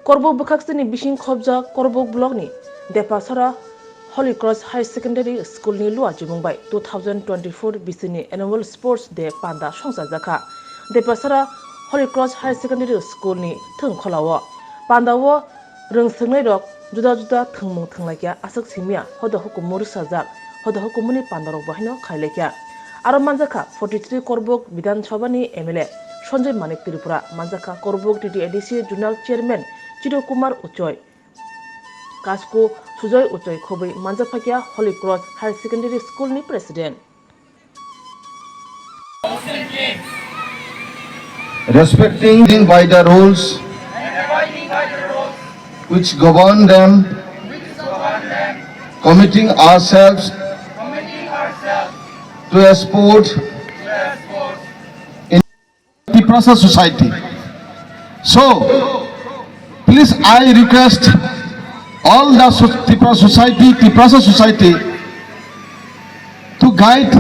Korbuk Bukaksini Bishin Khobja Korbuk Blogni Depasara Holy Cross High Secondary School ni Lua Jibungbai 2024 Bisini Annual Sports Day Panda Shongsa Zaka Depasara Holy Cross High Secondary School ni Thung Kholawa Pandawo Rung Sengai Rok Juda Juda Thungmung Thunglaikia Asak Simia Hoda Hukumur Sajak Hoda Hukumuni Pandarok Bahino Khailekia Aro Manjaka 43 Korbuk Bidan Chobani MLA Sanjay Manik Tripura Manjaka Korbuk TDADC Journal Chairman Chido Kumar Uchoy Kasko Sujoy Uchoy Khobai Manjapakia Holy Cross High Secondary School ni President Respecting by the rules which govern them, committing ourselves to a sport in the Tiprasa society. So, please I request all the Tiprasa society to guide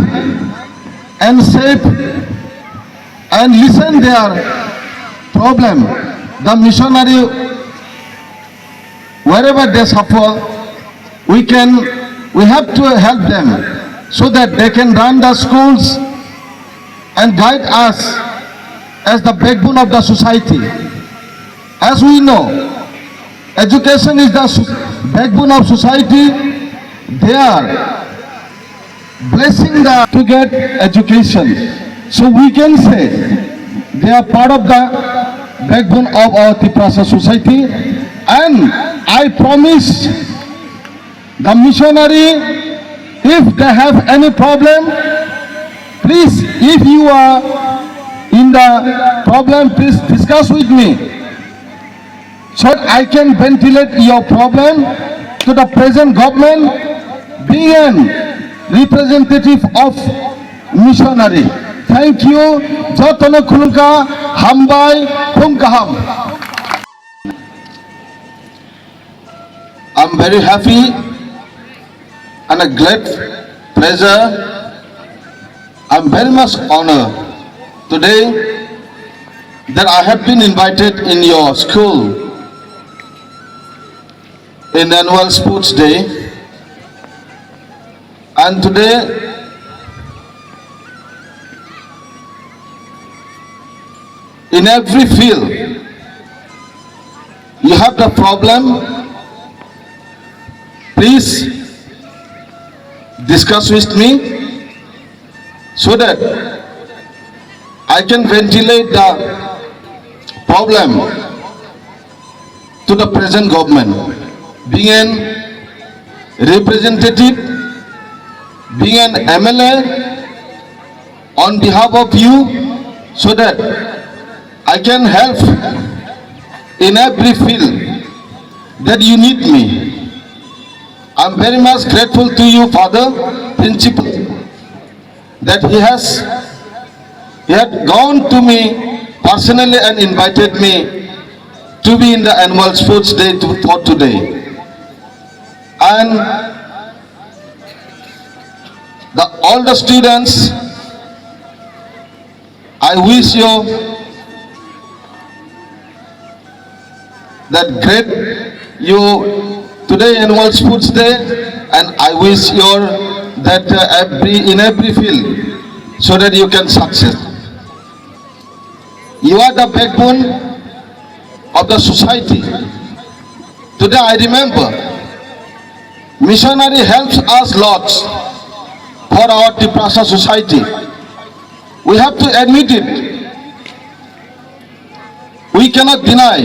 and shape and listen their problem. The missionary, wherever they suffer, we have to help them so that they can run the schools and guide us as the backbone of the society. As we know, education is the backbone of society. They are blessing to get education. So we can say they are part of the backbone of our Tiprasa society. And I promise the missionary, if they have any problem, please, if you are in the problem, please discuss with me, so I can ventilate your problem to the present government, being a representative of missionary. Thank you. Jotana Kulunka Hambai Kumkaham. I'm very happy and a great pleasure. I'm very much honored today that I have been invited in your school in annual sports day, and today in every field you have the problem. Please discuss with me so that I can ventilate the problem to the present government. Being an representative, being an MLA on behalf of you, so that I can help in every field that you need me. I'm very much grateful to you, Father Principal, that he had gone to me personally and invited me to be in the annual sports day for today. And all the students, I wish you that today annual sports day, and I wish that in every field, so that you can succeed. You are the backbone of the society. Today I remember, missionary helps us lots for our Tiprasa society. We have to admit it. We cannot deny